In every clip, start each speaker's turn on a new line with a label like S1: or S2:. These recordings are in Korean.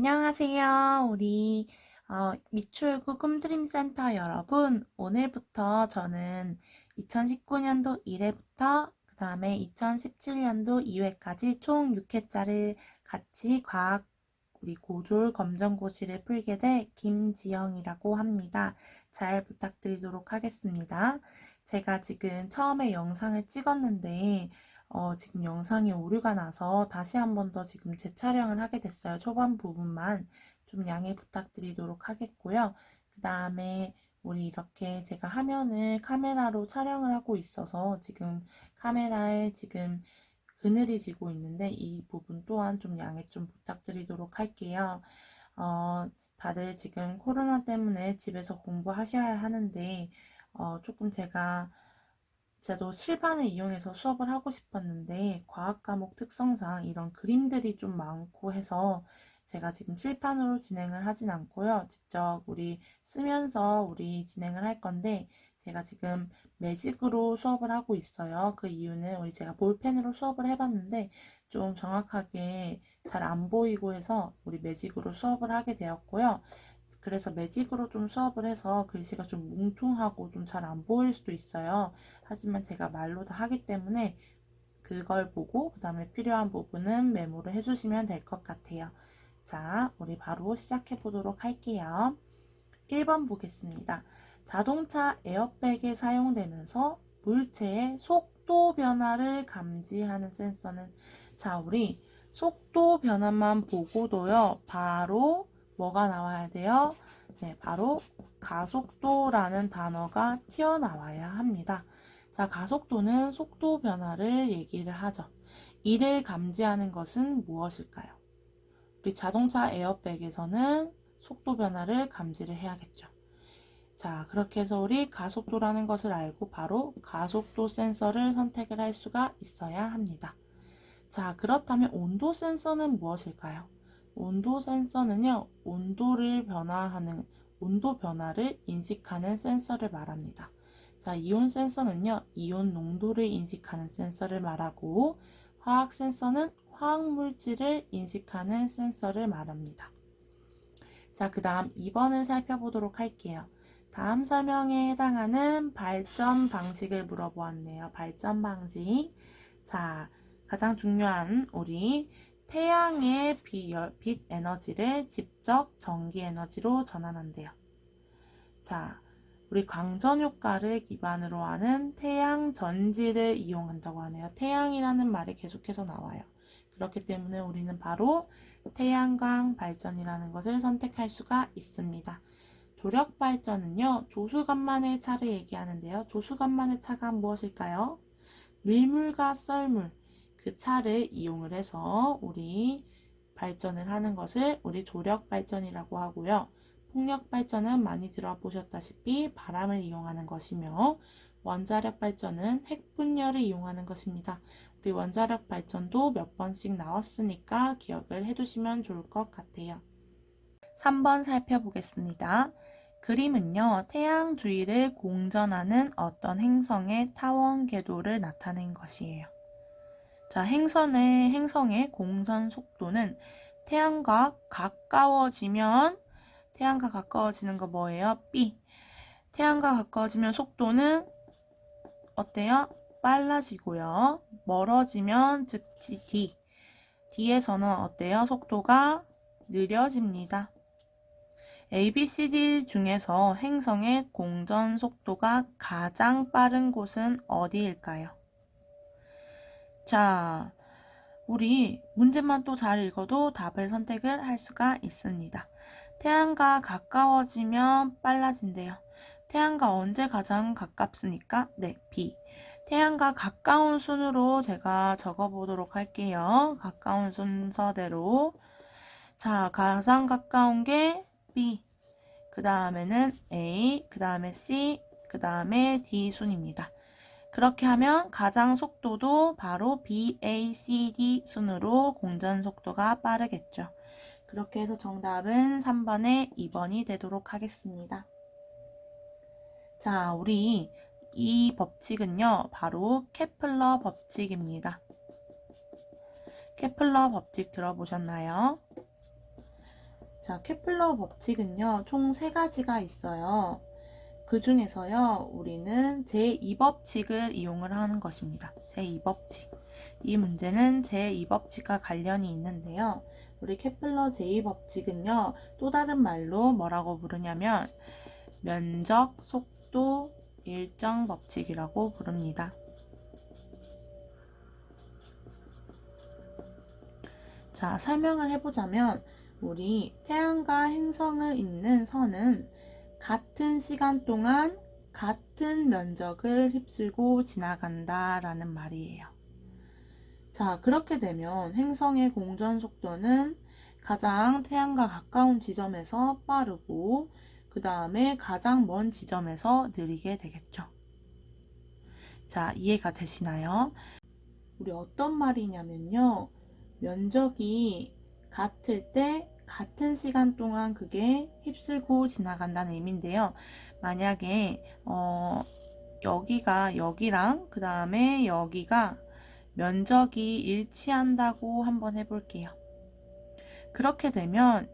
S1: 안녕하세요. 우리 미추홀구 꿈드림센터 여러분. 오늘부터 저는 2019년도 1회부터 그 다음에 2017년도 2회까지 총 6회짜리 같이 과학 우리 고졸 검정고시를 풀게 될 김지영이라고 합니다. 잘 부탁드리도록 하겠습니다. 제가 지금 처음에 영상을 찍었는데 지금 영상이 오류가 나서 다시 한 번 더 지금 재촬영을 하게 됐어요. 초반 부분만 좀 양해 부탁드리도록 하겠고요. 그 다음에 우리 이렇게 제가 화면을 카메라로 촬영을 하고 있어서 지금 카메라에 지금 그늘이 지고 있는데 이 부분 또한 좀 양해 좀 부탁드리도록 할게요. 다들 지금 코로나 때문에 집에서 공부하셔야 하는데 조금 제가 저도 칠판을 이용해서 수업을 하고 싶었는데 과학 과목 특성상 이런 그림들이 좀 많고 해서 제가 지금 칠판으로 진행을 하진 않고요. 직접 우리 쓰면서 우리 진행을 할 건데 제가 지금 매직으로 수업을 하고 있어요. 그 이유는 우리 제가 볼펜으로 수업을 해봤는데 좀 정확하게 잘 안 보이고 해서 우리 매직으로 수업을 하게 되었고요. 그래서 매직으로 좀 수업을 해서 글씨가 좀 뭉퉁하고 좀 잘 안 보일 수도 있어요. 하지만 제가 말로 다 하기 때문에 그걸 보고 그 다음에 필요한 부분은 메모를 해주시면 될 것 같아요. 자, 우리 바로 시작해 보도록 할게요. 1번 보겠습니다. 자동차 에어백에 사용되면서 물체의 속도 변화를 감지하는 센서는 자, 우리 속도 변화만 보고도요. 바로 뭐가 나와야 돼요? 네, 바로 가속도라는 단어가 튀어나와야 합니다. 자, 가속도는 속도 변화를 얘기를 하죠. 이를 감지하는 것은 무엇일까요? 우리 자동차 에어백에서는 속도 변화를 감지를 해야겠죠. 자, 그렇게 해서 우리 가속도라는 것을 알고 바로 가속도 센서를 선택을 할 수가 있어야 합니다. 자, 그렇다면 온도 센서는 무엇일까요? 온도 센서는요, 온도 변화를 인식하는 센서를 말합니다. 자, 이온 센서는요, 이온 농도를 인식하는 센서를 말하고, 화학 센서는 화학 물질을 인식하는 센서를 말합니다. 자, 그 다음 2번을 살펴보도록 할게요. 다음 설명에 해당하는 발전 방식을 물어보았네요. 발전 방식. 자, 가장 중요한 우리 태양의 빛 에너지를 직접 전기 에너지로 전환한대요. 자, 우리 광전 효과를 기반으로 하는 태양 전지를 이용한다고 하네요. 태양이라는 말이 계속해서 나와요. 그렇기 때문에 우리는 바로 태양광 발전이라는 것을 선택할 수가 있습니다. 조력 발전은요, 조수간만의 차를 얘기하는데요. 조수간만의 차가 무엇일까요? 밀물과 썰물, 그 차를 이용을 해서 우리 발전을 하는 것을 우리 조력 발전이라고 하고요. 풍력 발전은 많이 들어보셨다시피 바람을 이용하는 것이며 원자력 발전은 핵분열을 이용하는 것입니다. 우리 원자력 발전도 몇 번씩 나왔으니까 기억을 해두시면 좋을 것 같아요. 3번 살펴보겠습니다. 그림은요, 태양 주위를 공전하는 어떤 행성의 타원 궤도를 나타낸 것이에요. 자, 행성의 공전 속도는 태양과 가까워지면 태양과 가까워지는 거 뭐예요? B. 태양과 가까워지면 속도는 어때요? 빨라지고요. 멀어지면 즉 D. D에서는 어때요? 속도가 느려집니다. A, B, C, D 중에서 행성의 공전 속도가 가장 빠른 곳은 어디일까요? 자, 우리 문제만 또 잘 읽어도 답을 선택을 할 수가 있습니다. 태양과 가까워지면 빨라진대요. 태양과 언제 가장 가깝습니까? 네, B. 태양과 가까운 순으로 제가 적어보도록 할게요. 가까운 순서대로. 자, 가장 가까운 게 B. 그 다음에는 A, 그 다음에 C, 그 다음에 D 순입니다. 그렇게 하면 가장 속도도 바로 B, A, C, D 순으로 공전 속도가 빠르겠죠. 그렇게 해서 정답은 3번에 2번이 되도록 하겠습니다. 자, 우리 이 법칙은요, 바로 케플러 법칙입니다. 케플러 법칙 들어보셨나요? 자, 케플러 법칙은요, 총 3가지가 있어요. 그 중에서요, 우리는 제2법칙을 이용을 하는 것입니다. 제2법칙. 이 문제는 제2법칙과 관련이 있는데요. 우리 케플러 제2법칙은요, 또 다른 말로 뭐라고 부르냐면, 면적, 속도, 일정 법칙이라고 부릅니다. 자, 설명을 해보자면, 우리 태양과 행성을 잇는 선은 같은 시간 동안 같은 면적을 휩쓸고 지나간다 라는 말이에요. 자, 그렇게 되면 행성의 공전 속도는 가장 태양과 가까운 지점에서 빠르고 그 다음에 가장 먼 지점에서 느리게 되겠죠. 자, 이해가 되시나요? 우리 어떤 말이냐면요. 면적이 같을 때 같은 시간 동안 그게 휩쓸고 지나간다는 의미인데요. 만약에 여기가 여기랑 그 다음에 여기가 면적이 일치한다고 한번 해볼게요. 그렇게 되면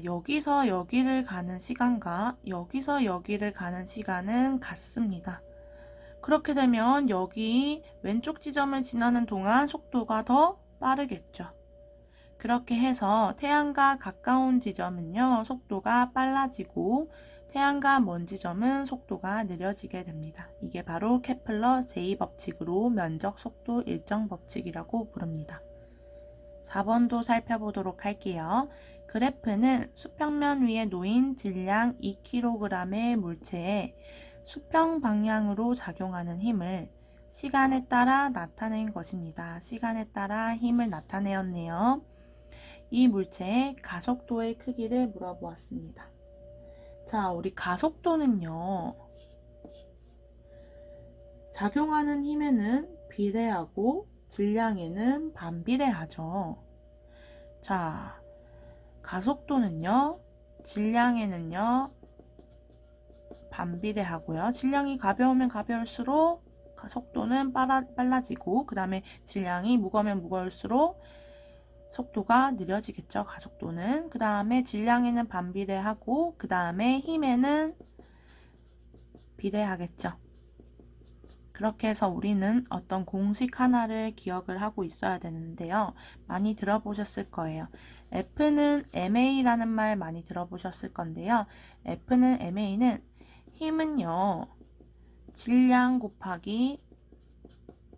S1: 여기서 여기를 가는 시간과 여기서 여기를 가는 시간은 같습니다. 그렇게 되면 여기 왼쪽 지점을 지나는 동안 속도가 더 빠르겠죠. 그렇게 해서 태양과 가까운 지점은요, 속도가 빨라지고 태양과 먼 지점은 속도가 느려지게 됩니다. 이게 바로 케플러 제2법칙으로 면적, 속도, 일정 법칙이라고 부릅니다. 4번도 살펴보도록 할게요. 그래프는 수평면 위에 놓인 질량 2kg의 물체에 수평 방향으로 작용하는 힘을 시간에 따라 나타낸 것입니다. 시간에 따라 힘을 나타내었네요. 이 물체의 가속도의 크기를 물어보았습니다. 자, 우리 가속도는요, 작용하는 힘에는 비례하고 질량에는 반비례하죠. 자, 가속도는요, 질량에는요, 반비례하고요. 질량이 가벼우면 가벼울수록 속도는 빨라지고, 그 다음에 질량이 무거우면 무거울수록 속도가 느려지겠죠. 가속도는. 그 다음에 질량에는 반비례하고, 그 다음에 힘에는 비례하겠죠. 그렇게 해서 우리는 어떤 공식 하나를 기억을 하고 있어야 되는데요. 많이 들어보셨을 거예요. F는 ma라는 말 많이 들어보셨을 건데요. F는 ma는 힘은요, 질량 곱하기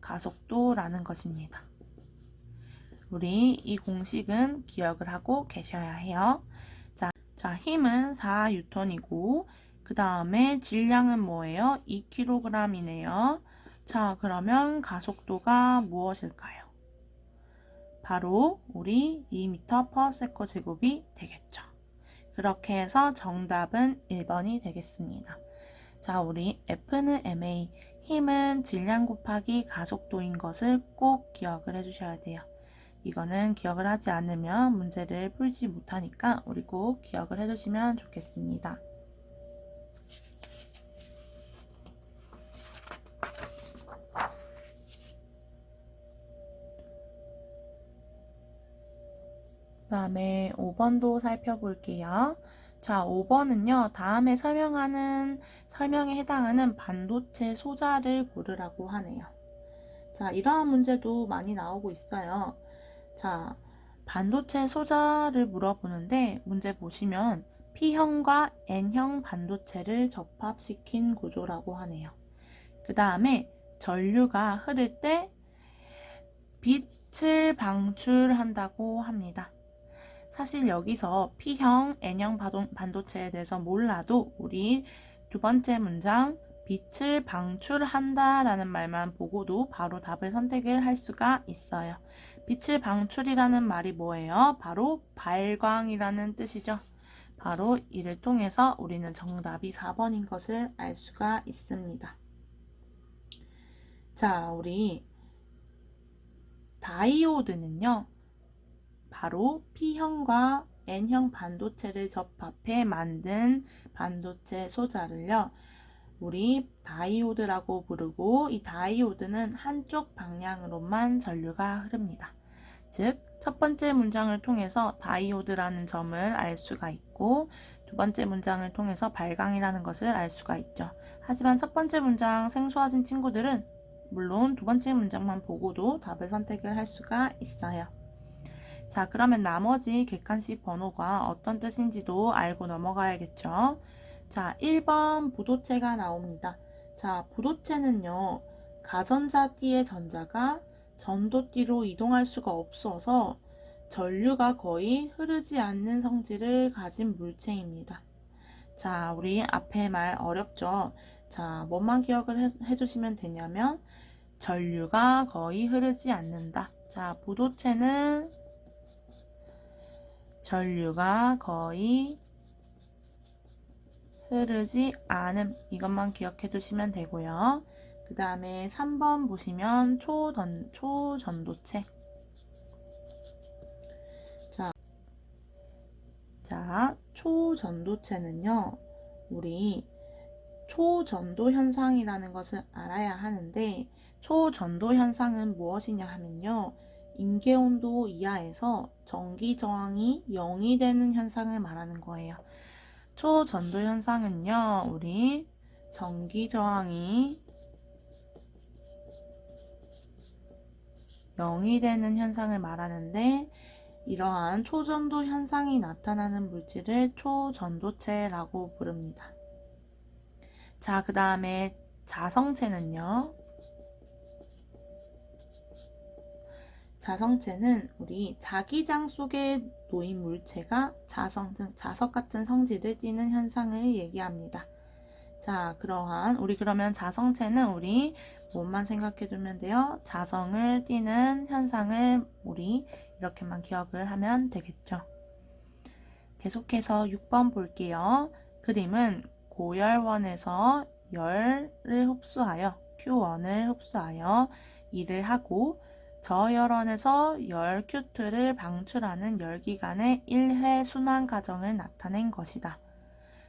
S1: 가속도라는 것입니다. 우리 이 공식은 기억을 하고 계셔야 해요. 자, 힘은 4N이고 그 다음에 질량은 뭐예요? 2kg이네요. 자, 그러면 가속도가 무엇일까요? 바로 우리 2m/s 제곱이 되겠죠. 그렇게 해서 정답은 1번이 되겠습니다. 자, 우리 F는 ma, 힘은 질량 곱하기 가속도인 것을 꼭 기억을 해주셔야 돼요. 이거는 기억을 하지 않으면 문제를 풀지 못하니까 우리 꼭 기억을 해주시면 좋겠습니다. 그 다음에 5번도 살펴볼게요. 자, 5번은요, 다음에 설명에 해당하는 반도체 소자를 고르라고 하네요. 자, 이러한 문제도 많이 나오고 있어요. 자, 반도체 소자를 물어보는데 문제 보시면 P형과 N형 반도체를 접합시킨 구조라고 하네요. 그 다음에 전류가 흐를 때 빛을 방출한다고 합니다. 사실 여기서 P형, N형 반도체에 대해서 몰라도 우리 두 번째 문장 빛을 방출한다 라는 말만 보고도 바로 답을 선택을 할 수가 있어요. 빛을 방출이라는 말이 뭐예요? 바로 발광이라는 뜻이죠. 바로 이를 통해서 우리는 정답이 4번인 것을 알 수가 있습니다. 자, 우리 다이오드는요, 바로 P형과 N형 반도체를 접합해 만든 반도체 소자를요, 우리 다이오드라고 부르고 이 다이오드는 한쪽 방향으로만 전류가 흐릅니다. 즉 첫 번째 문장을 통해서 다이오드라는 점을 알 수가 있고 두 번째 문장을 통해서 발광이라는 것을 알 수가 있죠. 하지만 첫 번째 문장 생소하신 친구들은 물론 두 번째 문장만 보고도 답을 선택을 할 수가 있어요. 자, 그러면 나머지 객관식 번호가 어떤 뜻인지도 알고 넘어가야겠죠. 자, 1번 부도체가 나옵니다. 자, 부도체는요, 가전자띠의 전자가 전도띠로 이동할 수가 없어서 전류가 거의 흐르지 않는 성질을 가진 물체입니다. 자, 우리 앞에 말 어렵죠? 자, 뭐만 기억을 해주시면 되냐면 전류가 거의 흐르지 않는다. 자, 부도체는 전류가 거의 흐르지 않음, 이것만 기억해 두시면 되고요. 그 다음에 3번 보시면 초전도체. 자, 초전도체는요, 우리 초전도 현상이라는 것을 알아야 하는데, 초전도 현상은 무엇이냐 하면요, 임계온도 이하에서 전기 저항이 0이 되는 현상을 말하는 거예요. 초전도 현상은요, 우리 전기 저항이 0이 되는 현상을 말하는데, 이러한 초전도 현상이 나타나는 물질을 초전도체라고 부릅니다. 자, 그 다음에 자성체는요. 자성체는 우리 자기장 속에 놓인 물체가 자성, 즉 자석 같은 성질을 띠는 현상을 얘기합니다. 자, 우리 그러면 자성체는 우리 뭐만 생각해 두면 돼요? 자성을 띠는 현상을 우리 이렇게만 기억을 하면 되겠죠. 계속해서 6번 볼게요. 그림은 고열원에서 열을 흡수하여 Q1을 흡수하여 일을 하고 저열원에서 열 Q2를 방출하는 열기관의 1회 순환 과정을 나타낸 것이다.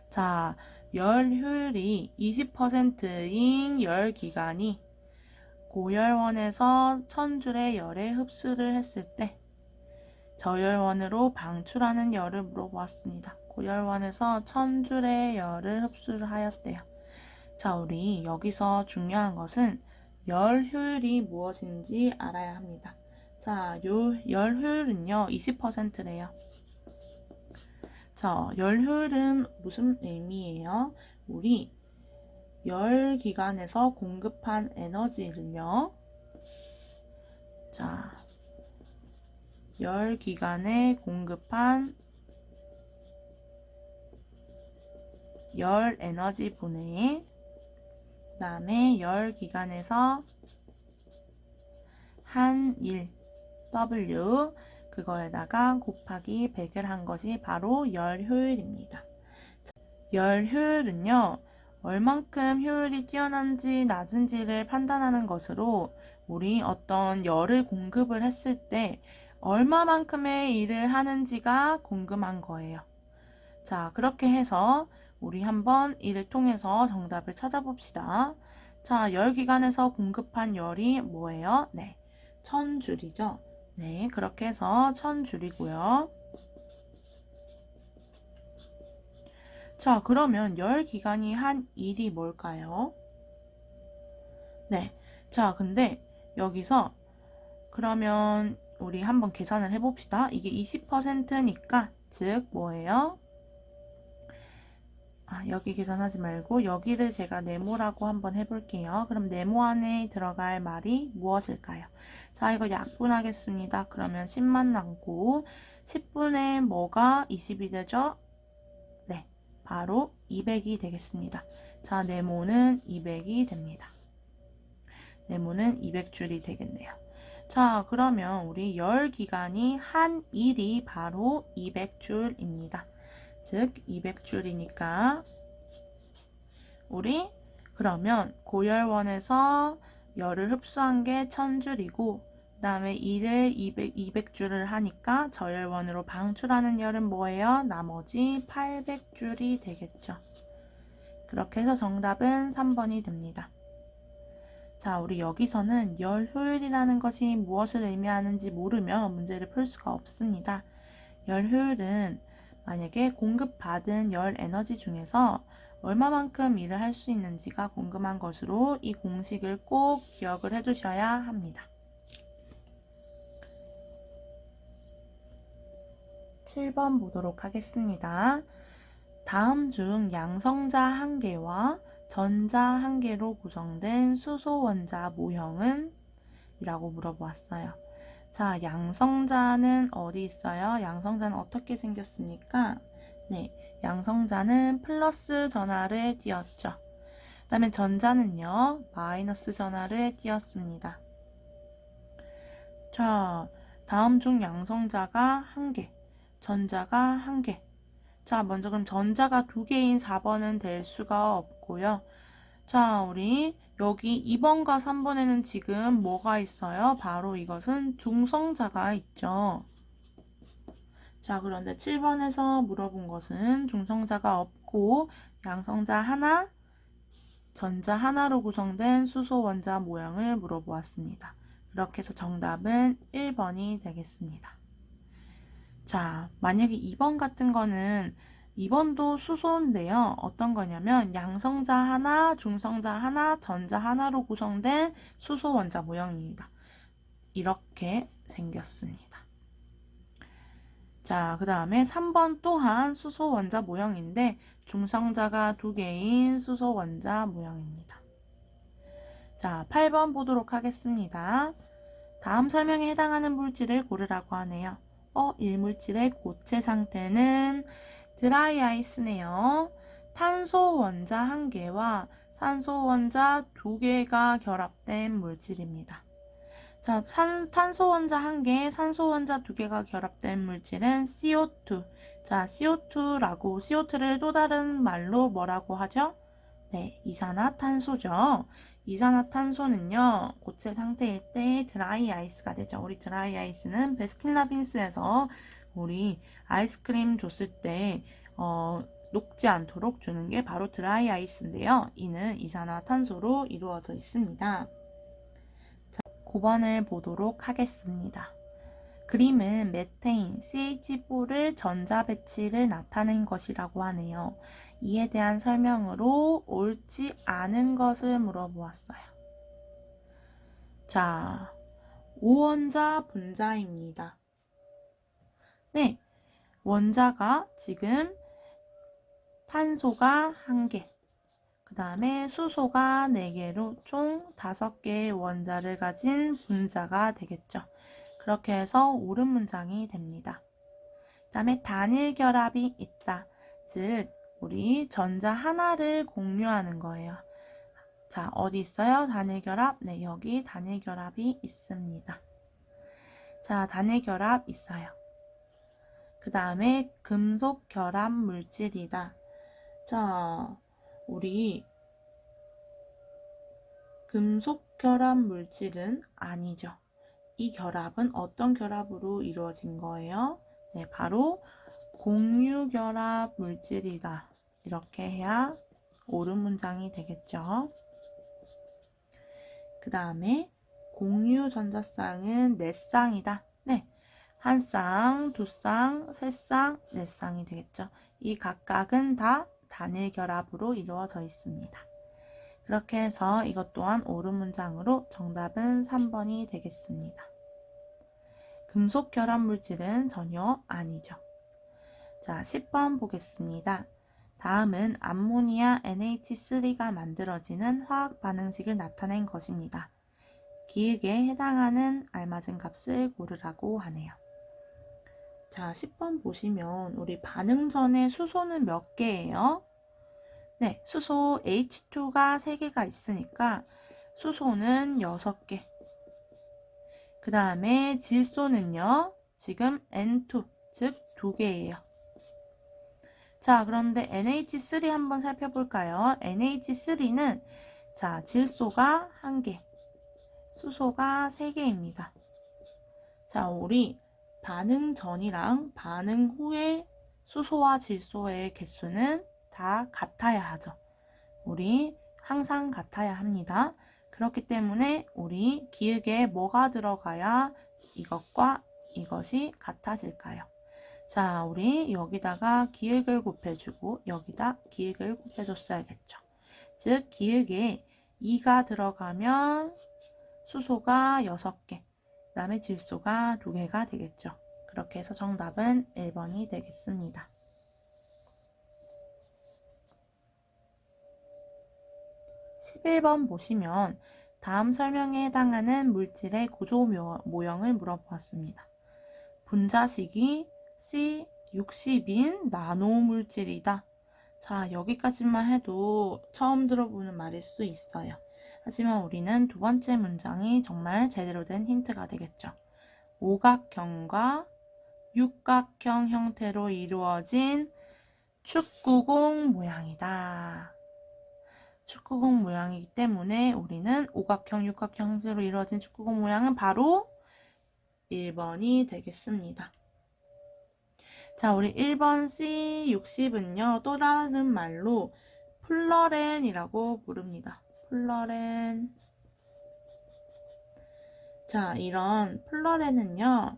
S1: 자, 열 효율이 20%인 열기관이 고열원에서 1000줄의 열에 흡수를 했을 때 저열원으로 방출하는 열을 물어보았습니다. 고열원에서 1000줄의 열을 흡수를 하였대요. 자, 우리 여기서 중요한 것은 열 효율이 무엇인지 알아야 합니다. 자, 열 효율은요, 20%래요. 자, 열 효율은 무슨 의미예요? 우리 열 기관에서 공급한 에너지를요. 자, 열 기관에 공급한 열 에너지 분해, 그 다음에 열 기관에서 한 일, W, 그거에다가 곱하기 100을 한 것이 바로 열 효율입니다. 열 효율은요, 얼만큼 효율이 뛰어난지 낮은지를 판단하는 것으로 우리 어떤 열을 공급을 했을 때 얼마만큼의 일을 하는지가 궁금한 거예요. 자, 그렇게 해서 우리 한번 이를 통해서 정답을 찾아봅시다. 자, 열기관에서 공급한 열이 뭐예요? 네, 1000줄이죠. 네, 그렇게 해서 1000줄이고요. 자, 그러면 열기관이 한 일이 뭘까요? 네, 자, 근데 여기서 그러면 우리 한번 계산을 해봅시다. 이게 20%니까 즉 뭐예요? 여기 계산하지 말고 여기를 제가 네모라고 한번 해볼게요. 그럼 네모 안에 들어갈 말이 무엇일까요? 자, 이거 약분하겠습니다. 그러면 10만 남고 10분의 뭐가 20이 되죠? 네, 바로 200이 되겠습니다. 자, 네모는 200이 됩니다. 네모는 200줄이 되겠네요. 자, 그러면 우리 열 기간이 한 일이 바로 200줄입니다. 즉 200줄이니까 우리 그러면 고열원에서 열을 흡수한 게 1000줄이고 그 다음에 이를 200줄을 하니까 저열원으로 방출하는 열은 뭐예요? 나머지 800줄이 되겠죠. 그렇게 해서 정답은 3번이 됩니다. 자, 우리 여기서는 열 효율이라는 것이 무엇을 의미하는지 모르면 문제를 풀 수가 없습니다. 열 효율은 만약에 공급받은 열 에너지 중에서 얼마만큼 일을 할 수 있는지가 궁금한 것으로 이 공식을 꼭 기억을 해두셔야 합니다. 7번 보도록 하겠습니다. 다음 중 양성자 한 개와 전자 한 개로 구성된 수소 원자 모형은? 이라고 물어보았어요. 자, 양성자는 어디 있어요? 양성자는 어떻게 생겼습니까? 네, 양성자는 플러스 전하를 띄었죠. 그 다음에 전자는요, 마이너스 전하를 띄었습니다. 자, 다음 중 양성자가 한 개, 전자가 한 개. 자, 먼저 그럼 전자가 두 개인 4번은 될 수가 없고요. 자, 우리 여기 2번과 3번에는 지금 뭐가 있어요? 바로 이것은 중성자가 있죠. 자, 그런데 7번에서 물어본 것은 중성자가 없고 양성자 하나, 전자 하나로 구성된 수소 원자 모형을 물어보았습니다. 그렇게 해서 정답은 1번이 되겠습니다. 자, 만약에 2번 같은 거는 2번도 수소인데요. 어떤 거냐면 양성자 하나, 중성자 하나, 전자 하나로 구성된 수소 원자 모형입니다. 이렇게 생겼습니다. 자, 그 다음에 3번 또한 수소 원자 모형인데 중성자가 두 개인 수소 원자 모형입니다. 자, 8번 보도록 하겠습니다. 다음 설명에 해당하는 물질을 고르라고 하네요. 일물질의 고체 상태는 드라이 아이스네요. 탄소 원자 한 개와 산소 원자 두 개가 결합된 물질입니다. 자, 탄소 원자 한 개, 산소 원자 두 개가 결합된 물질은 CO2. 자, CO2라고, CO2를 또 다른 말로 뭐라고 하죠? 네, 이산화탄소죠. 이산화탄소는요, 고체 상태일 때 드라이 아이스가 되죠. 우리 드라이 아이스는 베스킨라빈스에서 우리 아이스크림 줬을 때, 녹지 않도록 주는 게 바로 드라이 아이스인데요. 이는 이산화탄소로 이루어져 있습니다. 자, 9번을 보도록 하겠습니다. 그림은 메테인 CH4를 전자 배치를 나타낸 것이라고 하네요. 이에 대한 설명으로 옳지 않은 것을 물어보았어요. 자, 5원자 분자입니다. 네, 원자가 지금 탄소가 1개, 그 다음에 수소가 4개로 총 5개의 원자를 가진 분자가 되겠죠. 그렇게 해서 옳은 문장이 됩니다. 그 다음에 단일 결합이 있다. 즉, 우리 전자 하나를 공유하는 거예요. 자, 어디 있어요? 단일 결합? 네, 여기 단일 결합이 있습니다. 자, 단일 결합 있어요. 그 다음에 금속 결합 물질이다. 자, 우리 금속 결합 물질은 아니죠. 이 결합은 어떤 결합으로 이루어진 거예요? 네, 바로 공유 결합 물질이다. 이렇게 해야 옳은 문장이 되겠죠. 그 다음에 공유 전자쌍은 4쌍이다. 네, 1쌍, 2쌍, 3쌍, 4쌍이 되겠죠. 이 각각은 다 단일 결합으로 이루어져 있습니다. 그렇게 해서 이것 또한 옳은 문장으로 정답은 3번이 되겠습니다. 금속 결합 물질은 전혀 아니죠. 자, 10번 보겠습니다. 다음은 암모니아 NH3가 만들어지는 화학 반응식을 나타낸 것입니다. 기획에 해당하는 알맞은 값을 고르라고 하네요. 자, 10번 보시면 우리 반응 전에 수소는 몇 개예요? 네, 수소 H2가 3개가 있으니까 수소는 6개. 그 다음에 질소는요, 지금 N2, 즉 2개예요. 자, 그런데 NH3 한번 살펴볼까요? NH3는 자, 질소가 1개, 수소가 3개입니다. 자, 우리 반응 전이랑 반응 후에 수소와 질소의 개수는 다 같아야 하죠. 우리 항상 같아야 합니다. 그렇기 때문에 우리 기역에 뭐가 들어가야 이것과 이것이 같아질까요? 자, 우리 여기다가 기역을 곱해주고 여기다 기역을 곱해줬어야겠죠. 즉, 기역에 2가 들어가면 수소가 6개, 그 다음에 질소가 2개가 되겠죠. 그렇게 해서 정답은 1번이 되겠습니다. 11번 보시면 다음 설명에 해당하는 물질의 구조 모형을 물어보았습니다. 분자식이 C60인 나노물질이다. 자, 여기까지만 해도 처음 들어보는 말일 수 있어요. 하지만 우리는 두 번째 문장이 정말 제대로 된 힌트가 되겠죠. 오각형과 육각형 형태로 이루어진 축구공 모양이다. 축구공 모양이기 때문에 우리는 오각형, 육각형 형태로 이루어진 축구공 모양은 바로 1번이 되겠습니다. 자, 우리 1번 C60은요, 또 다른 말로 플러렌이라고 부릅니다. 플러렌. 자, 이런 플러렌은요,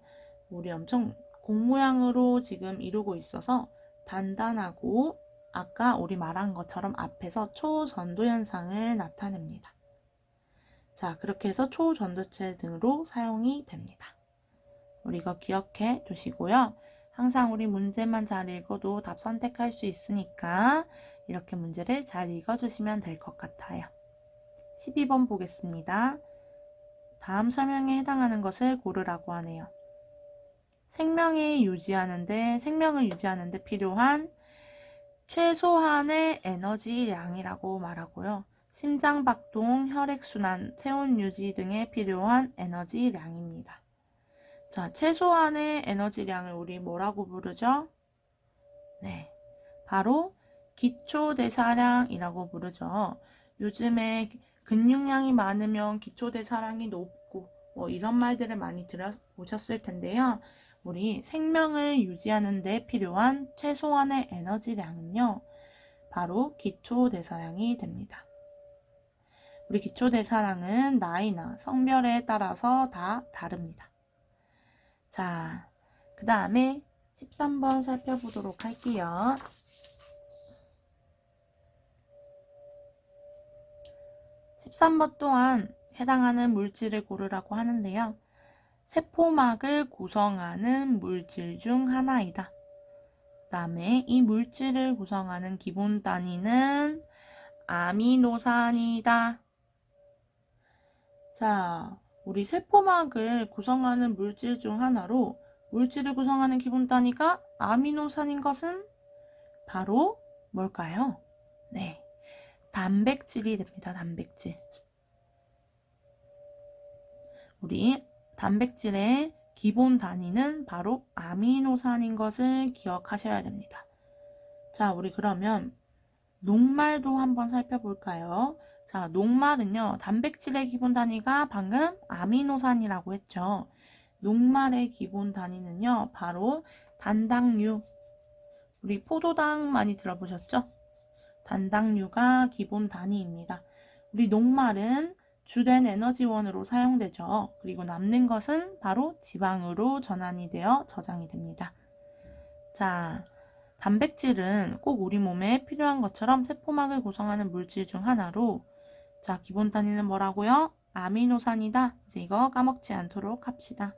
S1: 우리 엄청 공 모양으로 지금 이루고 있어서 단단하고 아까 우리 말한 것처럼 앞에서 초전도 현상을 나타냅니다. 자, 그렇게 해서 초전도체 등으로 사용이 됩니다. 우리 이거 기억해 두시고요. 항상 우리 문제만 잘 읽어도 답 선택할 수 있으니까 이렇게 문제를 잘 읽어주시면 될 것 같아요. 12번 보겠습니다. 다음 설명에 해당하는 것을 고르라고 하네요. 생명을 유지하는데 필요한 최소한의 에너지량이라고 말하고요. 심장박동, 혈액순환, 체온 유지 등에 필요한 에너지량입니다. 자, 최소한의 에너지량을 우리 뭐라고 부르죠? 네, 바로 기초대사량이라고 부르죠. 요즘에 근육량이 많으면 기초대사량이 높고 뭐 이런 말들을 많이 들어보셨을 텐데요. 우리 생명을 유지하는 데 필요한 최소한의 에너지량은요, 바로 기초대사량이 됩니다. 우리 기초대사량은 나이나 성별에 따라서 다 다릅니다. 자, 그 다음에 13번 살펴보도록 할게요. 13번 또한 해당하는 물질을 고르라고 하는데요. 세포막을 구성하는 물질 중 하나이다. 그 다음에 이 물질을 구성하는 기본 단위는 아미노산이다. 자, 우리 세포막을 구성하는 물질 중 하나로 물질을 구성하는 기본 단위가 아미노산인 것은 바로 뭘까요? 네, 단백질이 됩니다. 단백질. 우리 단백질의 기본 단위는 바로 아미노산인 것을 기억하셔야 됩니다. 자, 우리 그러면 녹말도 한번 살펴볼까요? 자, 녹말은요, 단백질의 기본 단위가 방금 아미노산이라고 했죠. 녹말의 기본 단위는요, 바로 단당류. 우리 포도당 많이 들어보셨죠? 단당류가 기본 단위입니다. 우리 녹말은 주된 에너지원으로 사용되죠. 그리고 남는 것은 바로 지방으로 전환이 되어 저장이 됩니다. 자, 단백질은 꼭 우리 몸에 필요한 것처럼 세포막을 구성하는 물질 중 하나로, 자, 기본 단위는 뭐라고요? 아미노산이다. 이제 이거 까먹지 않도록 합시다.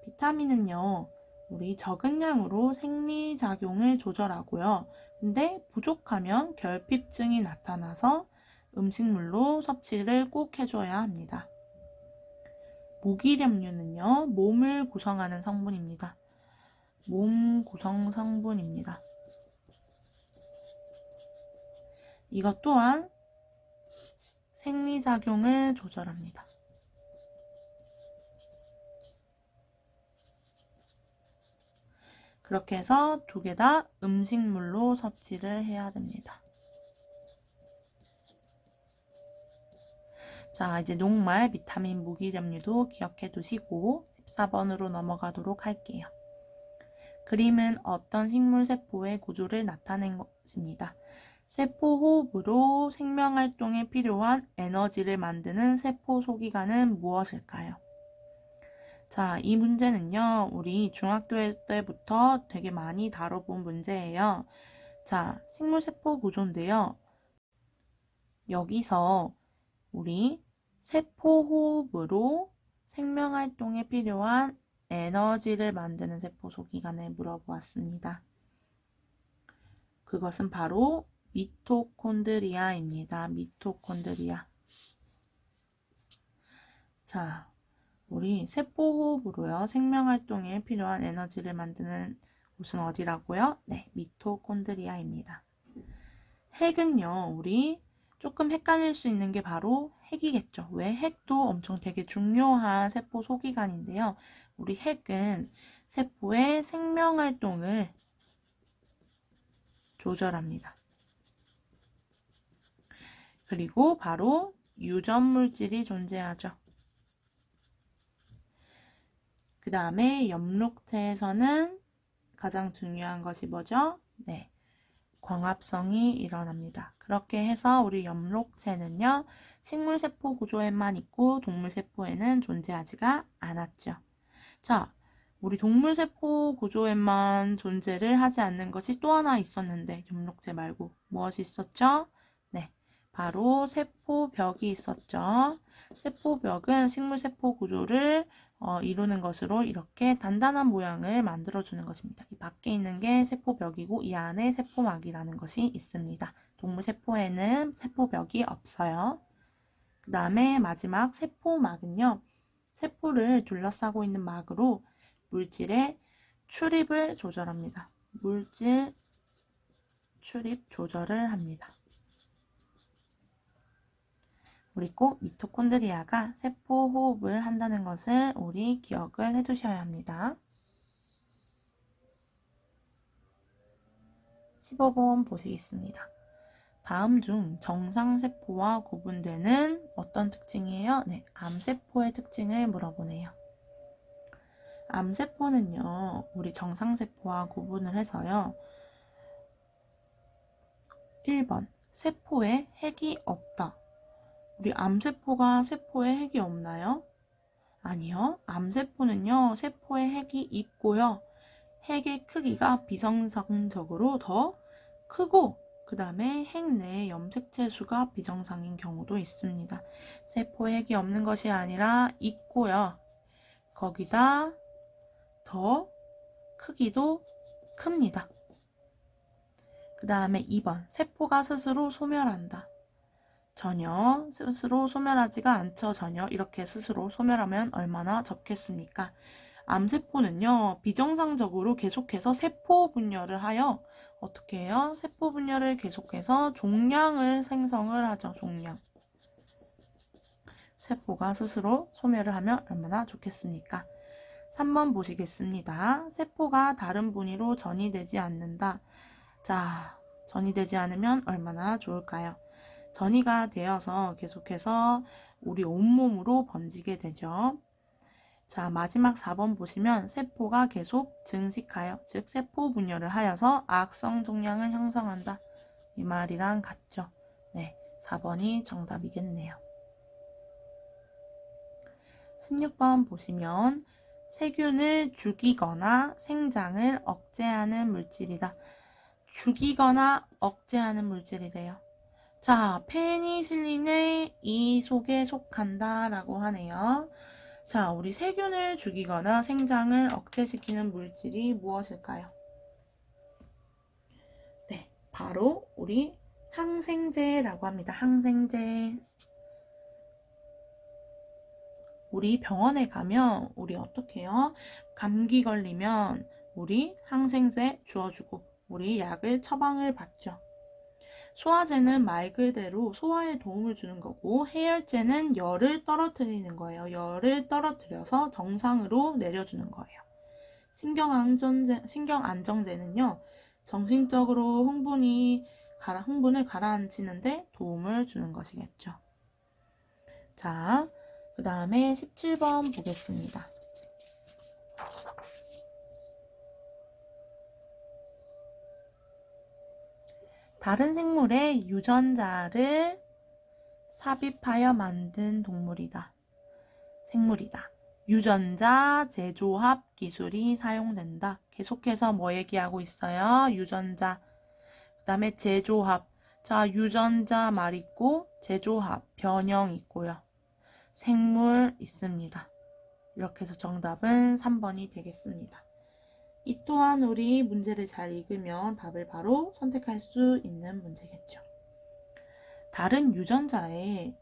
S1: 비타민은요, 우리 적은 양으로 생리작용을 조절하고요. 근데 부족하면 결핍증이 나타나서 음식물로 섭취를 꼭 해줘야 합니다. 무기력류는요, 몸을 구성하는 성분입니다. 몸 구성 성분입니다. 이것 또한 생리작용을 조절합니다. 그렇게 해서 두 개 다 음식물로 섭취를 해야 됩니다. 자, 이제 녹말, 비타민, 무기점유도 기억해 두시고 14번으로 넘어가도록 할게요. 그림은 어떤 식물세포의 구조를 나타낸 것입니다. 세포 호흡으로 생명활동에 필요한 에너지를 만드는 세포 소기관은 무엇일까요? 자, 이 문제는요, 우리 중학교 때부터 되게 많이 다뤄본 문제예요. 자, 식물세포 구조인데요. 여기서 우리 세포 호흡으로 생명활동에 필요한 에너지를 만드는 세포 소기관을 물어보았습니다. 그것은 바로 미토콘드리아입니다. 미토콘드리아. 자, 우리 세포 호흡으로요, 생명활동에 필요한 에너지를 만드는 곳은 어디라고요? 네, 미토콘드리아입니다. 핵은요, 우리 조금 헷갈릴 수 있는 게 바로 핵이겠죠. 왜? 핵도 엄청 되게 중요한 세포 소기관인데요. 우리 핵은 세포의 생명활동을 조절합니다. 그리고 바로 유전물질이 존재하죠. 그 다음에 엽록체에서는 가장 중요한 것이 뭐죠? 네, 광합성이 일어납니다. 그렇게 해서 우리 엽록체는요, 식물세포 구조에만 있고 동물세포에는 존재하지가 않았죠. 자, 우리 동물세포 구조에만 존재를 하지 않는 것이 또 하나 있었는데, 엽록체 말고 무엇이 있었죠? 네, 바로 세포벽이 있었죠. 세포벽은 식물세포 구조를 이루는 것으로 이렇게 단단한 모양을 만들어주는 것입니다. 이 밖에 있는 게 세포벽이고 이 안에 세포막이라는 것이 있습니다. 동물세포에는 세포벽이 없어요. 그 다음에 마지막 세포막은요. 세포를 둘러싸고 있는 막으로 물질의 출입을 조절합니다. 물질 출입 조절을 합니다. 우리 꼭 미토콘드리아가 세포 호흡을 한다는 것을 우리 기억을 해두셔야 합니다. 15번 보시겠습니다. 다음 중 정상세포와 구분되는 어떤 특징이에요? 네, 암세포의 특징을 물어보네요. 암세포는요, 우리 정상세포와 구분을 해서요. 1번, 세포에 핵이 없다. 우리 암세포가 세포에 핵이 없나요? 아니요. 암세포는요, 세포에 핵이 있고요. 핵의 크기가 비정상적으로 더 크고, 그 다음에 핵 내의 염색체 수가 비정상인 경우도 있습니다. 세포에 핵이 없는 것이 아니라 있고요. 거기다 더 크기도 큽니다. 그 다음에 2번, 세포가 스스로 소멸한다. 전혀 스스로 소멸하지가 않죠. 전혀 이렇게 스스로 소멸하면 얼마나 좋겠습니까? 암세포는요, 비정상적으로 계속해서 세포 분열을 하여 어떻게 해요? 세포 분열을 계속해서 종양을 생성을 하죠. 종양. 세포가 스스로 소멸을 하면 얼마나 좋겠습니까? 3번 보시겠습니다. 세포가 다른 분위로 전이되지 않는다. 자, 전이되지 않으면 얼마나 좋을까요? 전이가 되어서 계속해서 우리 온몸으로 번지게 되죠. 자, 마지막 4번 보시면 세포가 계속 증식하여, 즉 세포 분열을 하여서 악성 종양을 형성한다. 이 말이랑 같죠. 네, 4번이 정답이겠네요. 16번 보시면 세균을 죽이거나 생장을 억제하는 물질이다. 죽이거나 억제하는 물질이래요. 자, 페니실린의 이 속에 속한다 라고 하네요. 자, 우리 세균을 죽이거나 생장을 억제시키는 물질이 무엇일까요? 네, 바로 우리 항생제라고 합니다. 항생제. 우리 병원에 가면 우리 어떻게 해요? 감기 걸리면 우리 항생제 주어주고 우리 약을 처방을 받죠. 소화제는 말 그대로 소화에 도움을 주는 거고 해열제는 열을 떨어뜨리는 거예요. 열을 떨어뜨려서 정상으로 내려주는 거예요. 신경안정제는요. 정신적으로 흥분을 가라앉히는데 도움을 주는 것이겠죠. 자, 그 다음에 17번 보겠습니다. 다른 생물의 유전자를 삽입하여 만든 동물이다. 생물이다. 유전자 재조합 기술이 사용된다. 계속해서 뭐 얘기하고 있어요? 유전자. 그 다음에 재조합. 자, 유전자 말 있고 재조합, 변형 있고요. 생물 있습니다. 이렇게 해서 정답은 3번이 되겠습니다. 이 또한 우리 문제를 잘 읽으면 답을 바로 선택할 수 있는 문제겠죠. 다른 유전자에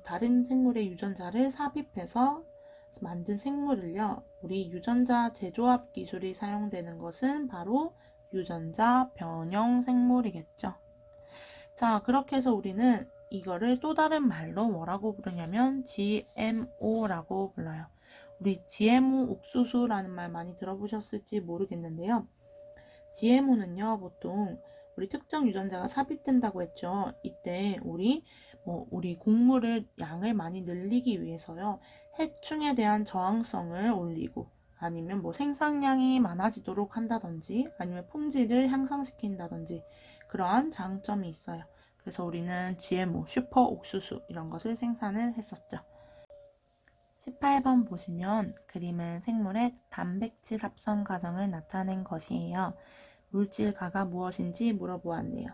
S1: 다른 생물의 유전자를 삽입해서 만든 생물을요, 우리 유전자 재조합 기술이 사용되는 것은 바로 유전자 변형 생물이겠죠. 자, 그렇게 해서 우리는 이거를 또 다른 말로 뭐라고 부르냐면 GMO라고 불러요. 우리 GMO 옥수수라는 말 많이 들어보셨을지 모르겠는데요. GMO는요, 보통 우리 특정 유전자가 삽입된다고 했죠. 이때 우리 곡물을 양을 많이 늘리기 위해서요, 해충에 대한 저항성을 올리고 아니면 생산량이 많아지도록 한다든지 아니면 품질을 향상시킨다든지 그러한 장점이 있어요. 그래서 우리는 GMO, 슈퍼 옥수수 이런 것을 생산을 했었죠. 18번 보시면 그림은 생물의 단백질 합성 과정을 나타낸 것이에요. 물질가가 무엇인지 물어보았네요.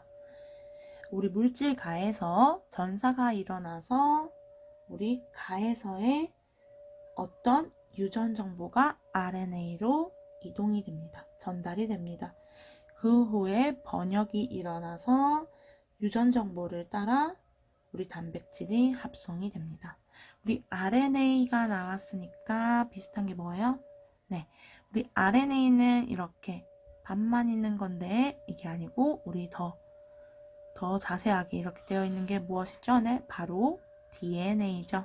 S1: 우리 물질가에서 전사가 일어나서 우리 가에서의 어떤 유전 정보가 RNA로 이동이 됩니다. 전달이 됩니다. 그 후에 번역이 일어나서 유전 정보를 따라 우리 단백질이 합성이 됩니다. 우리 RNA가 나왔으니까 비슷한 게 뭐예요? 네, 우리 RNA는 이렇게 반만 있는 건데 이게 아니고 우리 더 자세하게 이렇게 되어 있는 게 무엇이죠? 네, 바로 DNA죠.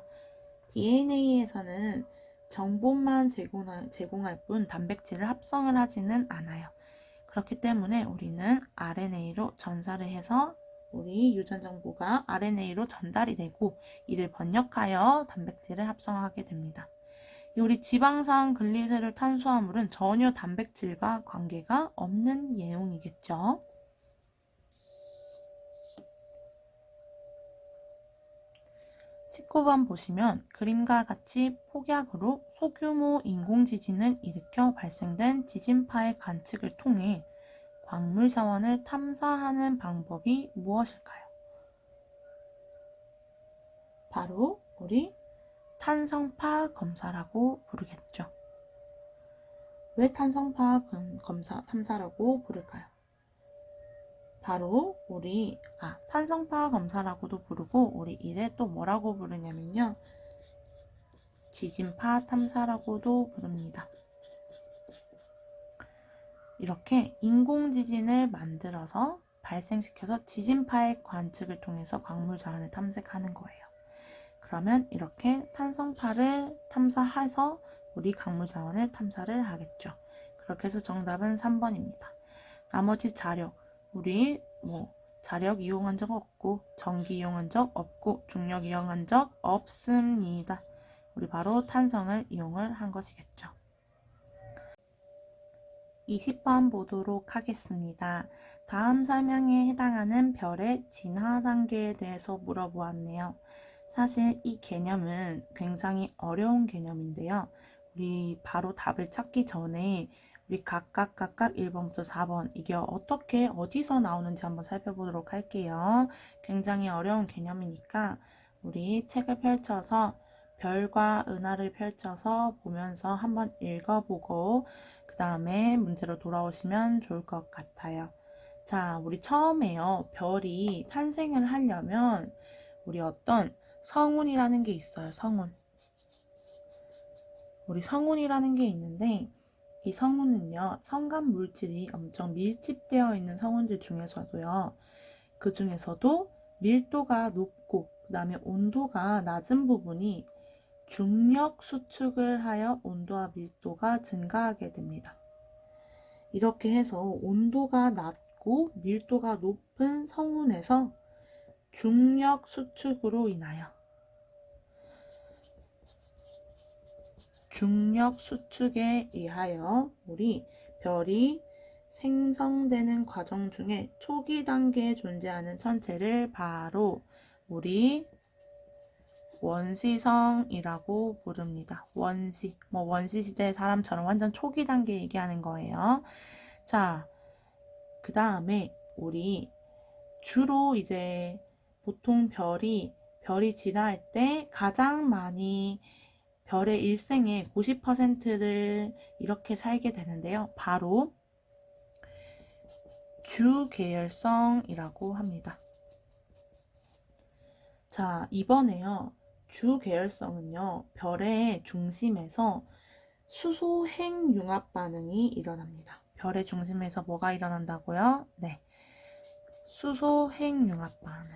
S1: DNA에서는 정보만 제공할 뿐 단백질을 합성을 하지는 않아요. 그렇기 때문에 우리는 RNA로 전사를 해서 우리 유전 정보가 RNA로 전달이 되고 이를 번역하여 단백질을 합성하게 됩니다. 우리 지방산, 글리세롤, 탄수화물은 전혀 단백질과 관계가 없는 내용이겠죠. 19번 보시면 그림과 같이 폭약으로 소규모 인공지진을 일으켜 발생된 지진파의 관측을 통해 광물 자원을 탐사하는 방법이 무엇일까요? 바로 우리 탄성파 검사라고 부르겠죠. 왜 탄성파 탐사라고 부를까요? 바로 우리 탄성파 검사라고도 부르고 우리 이래 또 뭐라고 부르냐면요, 지진파 탐사라고도 부릅니다. 이렇게 인공지진을 만들어서 발생시켜서 지진파의 관측을 통해서 광물 자원을 탐색하는 거예요. 그러면 이렇게 탄성파를 탐사해서 우리 광물 자원을 탐사를 하겠죠. 그렇게 해서 정답은 3번입니다. 나머지 자력, 우리 자력 이용한 적 없고 전기 이용한 적 없고 중력 이용한 적 없습니다. 우리 바로 탄성을 이용을 한 것이겠죠. 20번 보도록 하겠습니다. 다음 설명에 해당하는 별의 진화 단계에 대해서 물어보았네요. 사실 이 개념은 굉장히 어려운 개념인데요. 우리 바로 답을 찾기 전에 우리 각각 1번부터 4번 이게 어떻게 어디서 나오는지 한번 살펴보도록 할게요. 굉장히 어려운 개념이니까 우리 책을 펼쳐서 별과 은하를 펼쳐서 보면서 한번 읽어보고 그 다음에 문제로 돌아오시면 좋을 것 같아요. 자, 우리 처음에요. 별이 탄생을 하려면 우리 어떤 성운이라는 게 있어요. 성운. 우리 성운이라는 게 있는데 이 성운은요, 성간 물질이 엄청 밀집되어 있는 성운들 중에서도요, 그 중에서도 밀도가 높고 그 다음에 온도가 낮은 부분이 중력 수축을 하여 온도와 밀도가 증가하게 됩니다. 이렇게 해서 온도가 낮고 밀도가 높은 성운에서 중력 수축으로 인하여 중력 수축에 의하여 우리 별이 생성되는 과정 중에 초기 단계에 존재하는 천체를 바로 우리 원시성이라고 부릅니다. 원시 시대 사람처럼 완전 초기 단계 얘기하는 거예요. 자, 그 다음에 우리 주로 이제 보통 별이 지날 때 가장 많이 별의 일생의 90%를 이렇게 살게 되는데요. 바로 주계열성이라고 합니다. 자, 이번에요. 주계열성은요. 별의 중심에서 수소핵융합 반응이 일어납니다. 별의 중심에서 뭐가 일어난다고요? 네. 수소핵융합 반응.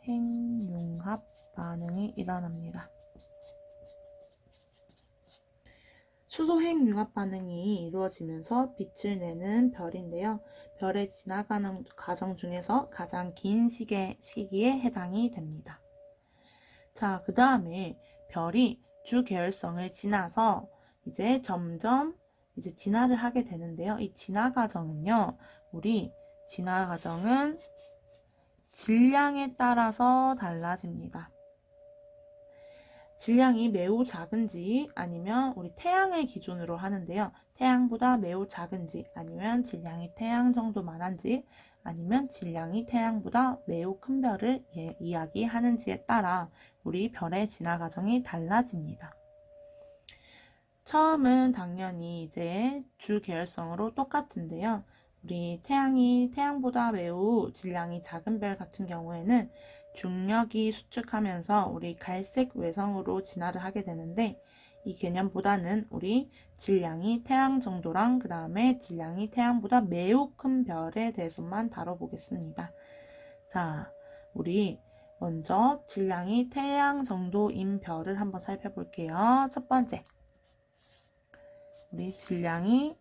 S1: 핵융합 반응이 일어납니다. 수소핵융합 반응이 이루어지면서 빛을 내는 별인데요. 별의 지나가는 과정 중에서 가장 긴 시기에 해당이 됩니다. 자, 그 다음에 별이 주계열성을 지나서 이제 점점 진화를 하게 되는데요. 이 진화 과정은요, 진화 과정은 질량에 따라서 달라집니다. 질량이 매우 작은지 아니면 우리 태양을 기준으로 하는데요. 태양보다 매우 작은지 아니면 질량이 태양 정도만한지 아니면 질량이 태양보다 매우 큰 별을 이야기하는지에 따라 우리 별의 진화 과정이 달라집니다. 처음은 당연히 이제 주계열성으로 똑같은데요. 우리 태양이 태양보다 매우 질량이 작은 별 같은 경우에는 중력이 수축하면서 우리 갈색 외성으로 진화를 하게 되는데, 이 개념보다는 우리 질량이 태양 정도랑 그 다음에 질량이 태양보다 매우 큰 별에 대해서만 다뤄보겠습니다. 자, 우리 먼저 질량이 태양 정도인 별을 한번 살펴볼게요. 첫 번째, 우리 질량이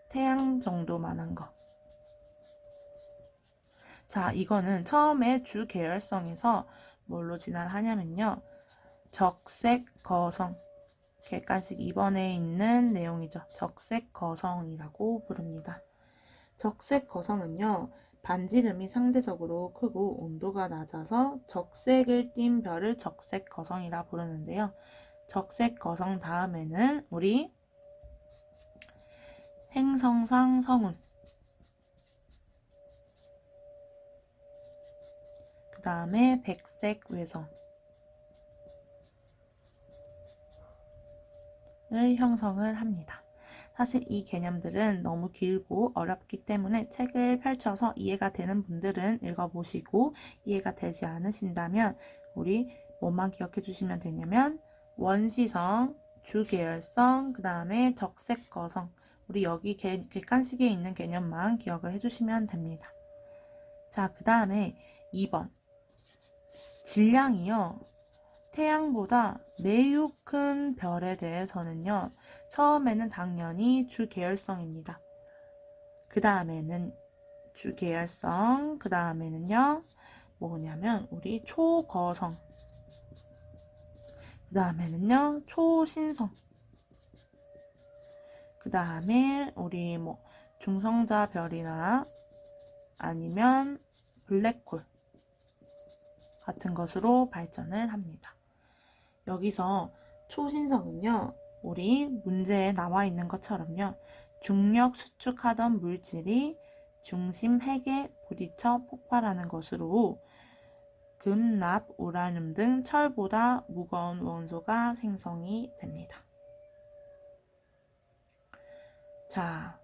S1: 태양 정도만한 거. 자, 이거는 처음에 주계열성에서 뭘로 진화를 하냐면요. 적색거성. 객관식 2번에 있는 내용이죠. 적색거성이라고 부릅니다. 적색거성은요. 반지름이 상대적으로 크고 온도가 낮아서 적색을 띤 별을 적색거성이라 부르는데요. 적색거성 다음에는 우리 행성상 성운, 그 다음에 백색 외성을 형성을 합니다. 사실 이 개념들은 너무 길고 어렵기 때문에 책을 펼쳐서 이해가 되는 분들은 읽어보시고, 이해가 되지 않으신다면 우리 뭐만 기억해 주시면 되냐면 원시성, 주계열성, 그 다음에 적색거성, 우리 여기 객관식에 있는 개념만 기억을 해주시면 됩니다. 자, 그 다음에 2번. 질량이요. 태양보다 매우 큰 별에 대해서는요. 처음에는 당연히 주계열성입니다. 그 다음에는 주계열성, 그 다음에는요. 뭐냐면 우리 초거성, 그 다음에는요. 초신성, 그 다음에 우리 중성자 별이나 아니면 블랙홀 같은 것으로 발전을 합니다. 여기서 초신성은요, 우리 문제에 나와 있는 것처럼요, 중력 수축하던 물질이 중심 핵에 부딪혀 폭발하는 것으로 금, 납, 우라늄 등 철보다 무거운 원소가 생성이 됩니다. 자,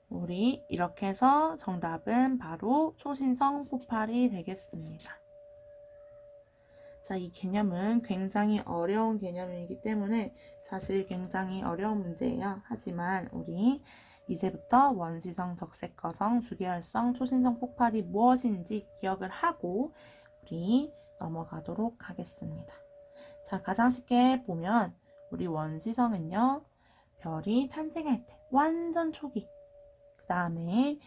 S1: 우리 이렇게 해서 정답은 바로 초신성 폭발이 되겠습니다. 자, 이 개념은 굉장히 어려운 개념이기 때문에 사실 굉장히 어려운 문제예요. 하지만 우리 이제부터 원시성, 적색거성, 주계열성, 초신성 폭발이 무엇인지 기억을 하고 우리 넘어가도록 하겠습니다. 자, 가장 쉽게 보면 우리 원시성은요, 별이 탄생할 때 완전 초기, 그 다음에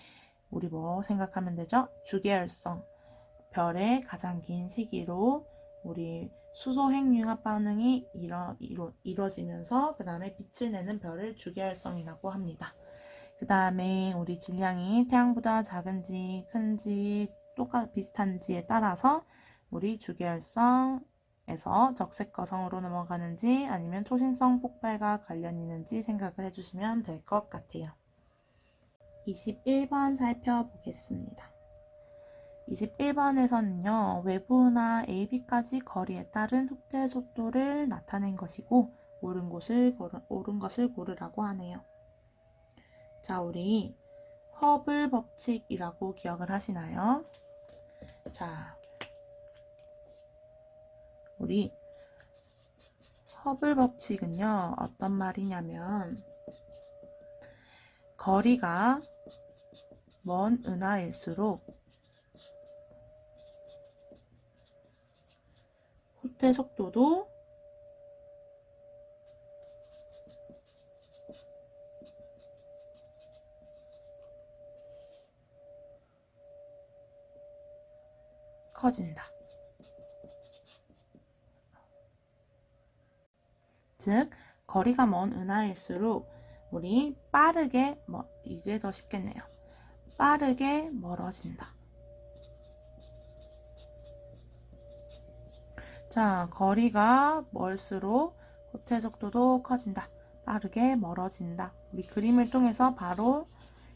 S1: 우리 생각하면 되죠? 주계열성, 별의 가장 긴 시기로 우리 수소핵융합 반응이 이루어지면서 그 다음에 빛을 내는 별을 주계열성이라고 합니다. 그 다음에 우리 질량이 태양보다 작은지 큰지 비슷한지에 따라서 우리 주계열성에서 적색거성으로 넘어가는지 아니면 초신성 폭발과 관련이 있는지 생각을 해주시면 될 것 같아요. 21번 살펴보겠습니다. 21번에서는요, 외부나 AB까지 거리에 따른 흑대 속도를 나타낸 것이고 옳은 것을 고르라고 하네요. 자, 우리 허블 법칙이라고 기억을 하시나요? 자, 우리 허블 법칙은요, 어떤 말이냐면 거리가 먼 은하일수록 흑대 속도도 커진다. 즉, 거리가 먼 은하일수록 우리 빠르게, 이게 더 쉽겠네요. 빠르게 멀어진다. 자, 거리가 멀수록 호텔 속도도 커진다. 빠르게 멀어진다. 우리 그림을 통해서 바로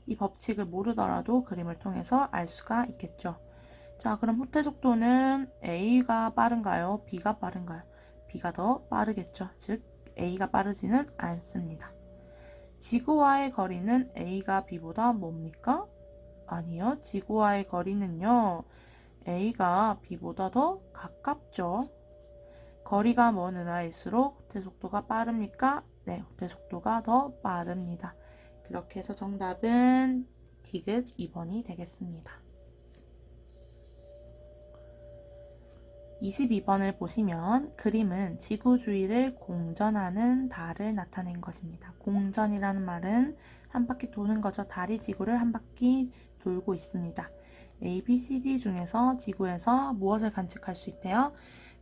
S1: 이 법칙을 모르더라도 그림을 통해서 알 수가 있겠죠. 자, 그럼 호텔 속도는 A가 빠른가요? B가 빠른가요? B가 더 빠르겠죠. 즉, A가 빠르지는 않습니다. 지구와의 거리는 A가 B보다 뭡니까? 아니요. 지구와의 거리는요, A가 B보다 더 가깝죠. 거리가 먼 은하일수록 호텔 속도가 빠릅니까? 네, 호텔 속도가 더 빠릅니다. 그렇게 해서 정답은 디귿 2번이 되겠습니다. 22번을 보시면 그림은 지구 주위를 공전하는 달을 나타낸 것입니다. 공전이라는 말은 한 바퀴 도는 거죠. 달이 지구를 한 바퀴 돌고 있습니다. A, B, C, D 중에서 지구에서 무엇을 관측할 수 있대요?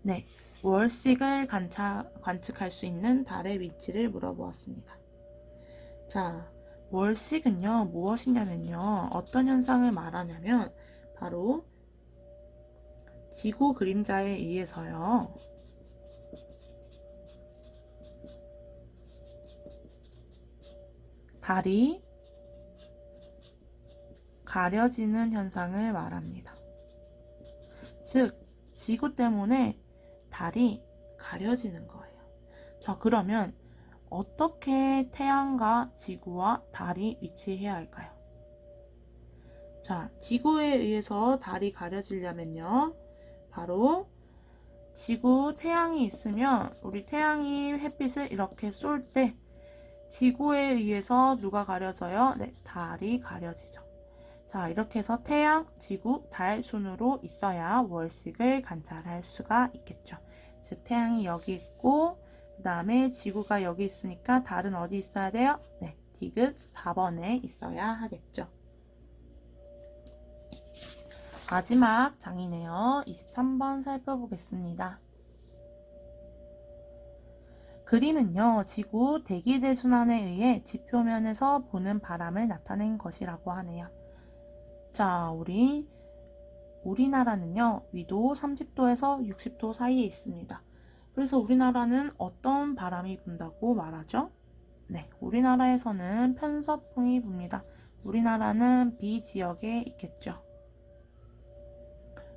S1: 네, 월식을 관측할 수 있는 달의 위치를 물어보았습니다. 자, 월식은요, 무엇이냐면요, 어떤 현상을 말하냐면 바로 지구 그림자에 의해서요, 달이 가려지는 현상을 말합니다. 즉, 지구 때문에 달이 가려지는 거예요. 자, 그러면 어떻게 태양과 지구와 달이 위치해야 할까요? 자, 지구에 의해서 달이 가려지려면요, 바로 지구 태양이 있으면 우리 태양이 햇빛을 이렇게 쏠 때 지구에 의해서 누가 가려져요? 네, 달이 가려지죠. 자, 이렇게 해서 태양, 지구, 달 순으로 있어야 월식을 관찰할 수가 있겠죠. 즉, 태양이 여기 있고 그 다음에 지구가 여기 있으니까 달은 어디 있어야 돼요? 네, 디귿 4번에 있어야 하겠죠. 마지막 장이네요. 23번 살펴보겠습니다. 그림은요, 지구 대기대순환에 의해 지표면에서 부는 바람을 나타낸 것이라고 하네요. 자, 우리나라는요, 위도 30도에서 60도 사이에 있습니다. 그래서 우리나라는 어떤 바람이 분다고 말하죠? 네, 우리나라에서는 편서풍이 붑니다. 우리나라는 비지역에 있겠죠.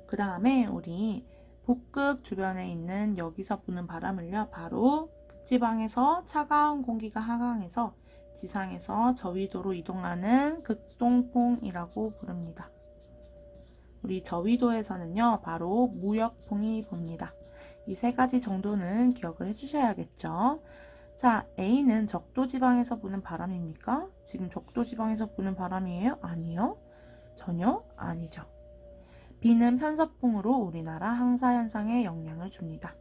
S1: 그 다음에 우리 북극 주변에 있는 여기서 부는 바람을요, 바로 극지방에서 차가운 공기가 하강해서 지상에서 저위도로 이동하는 극동풍이라고 부릅니다. 우리 저위도에서는요, 바로 무역풍이 붑니다. 이 세 가지 정도는 기억을 해주셔야겠죠. 자, A는 적도지방에서 부는 바람입니까? 지금 적도지방에서 부는 바람이에요? 아니요. 전혀 아니죠. B는 편서풍으로 우리나라 항사현상에 영향을 줍니다.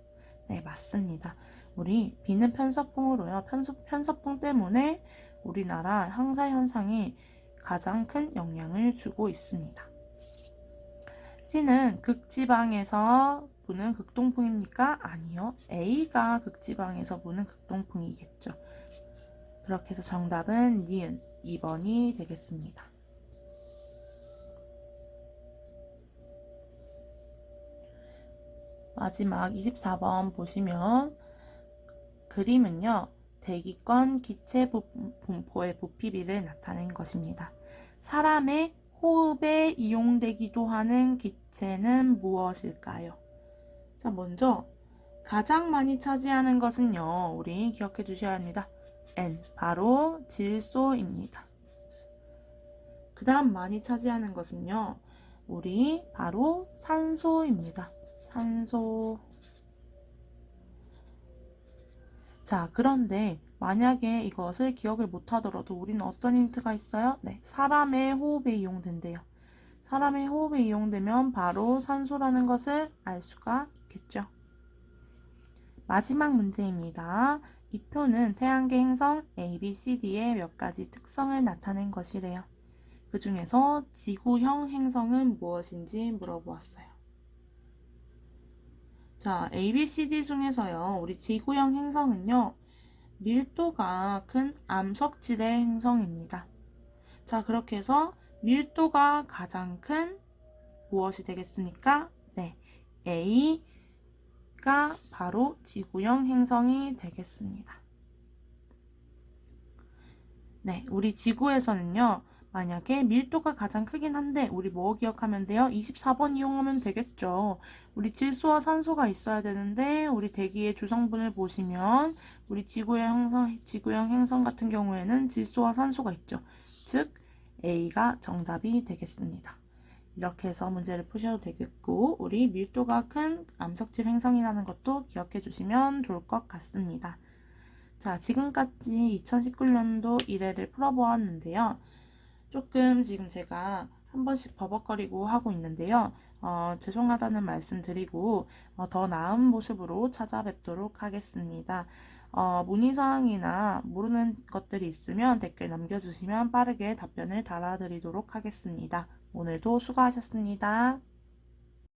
S1: 네, 맞습니다. 우리 B는 편서풍으로요. 편서풍 때문에 우리나라 항사현상에 가장 큰 영향을 주고 있습니다. C는 극지방에서 부는 극동풍입니까? 아니요. A가 극지방에서 부는 극동풍이겠죠. 그렇게 해서 정답은 니은 2번이 되겠습니다. 마지막 24번 보시면 그림은요. 대기권 기체 분포의 부피비를 나타낸 것입니다. 사람의 호흡에 이용되기도 하는 기체는 무엇일까요? 자, 먼저 가장 많이 차지하는 것은요. 우리 기억해 주셔야 합니다. N, 바로 질소입니다. 그 다음 많이 차지하는 것은요. 우리 바로 산소입니다. 산소. 자, 그런데 만약에 이것을 기억을 못하더라도 우리는 어떤 힌트가 있어요? 네, 사람의 호흡에 이용된대요. 사람의 호흡에 이용되면 바로 산소라는 것을 알 수가 있겠죠. 마지막 문제입니다. 이 표는 태양계 행성 ABCD의 몇 가지 특성을 나타낸 것이래요. 그 중에서 지구형 행성은 무엇인지 물어보았어요. 자, ABCD 중에서요, 우리 지구형 행성은요, 밀도가 큰 암석질의 행성입니다. 자, 그렇게 해서 밀도가 가장 큰 무엇이 되겠습니까? 네, A가 바로 지구형 행성이 되겠습니다. 네, 우리 지구에서는요, 만약에 밀도가 가장 크긴 한데 우리 뭐 기억하면 돼요? 24번 이용하면 되겠죠. 우리 질소와 산소가 있어야 되는데 우리 대기의 주성분을 보시면 우리 지구형 행성 같은 경우에는 질소와 산소가 있죠. 즉 A가 정답이 되겠습니다. 이렇게 해서 문제를 푸셔도 되겠고 우리 밀도가 큰 암석질 행성이라는 것도 기억해 주시면 좋을 것 같습니다. 자, 지금까지 2019년도 1회를 풀어보았는데요. 조금 지금 제가 한 번씩 버벅거리고 하고 있는데요. 죄송하다는 말씀 드리고 더 나은 모습으로 찾아뵙도록 하겠습니다. 문의사항이나 모르는 것들이 있으면 댓글 남겨주시면 빠르게 답변을 달아드리도록 하겠습니다. 오늘도 수고하셨습니다.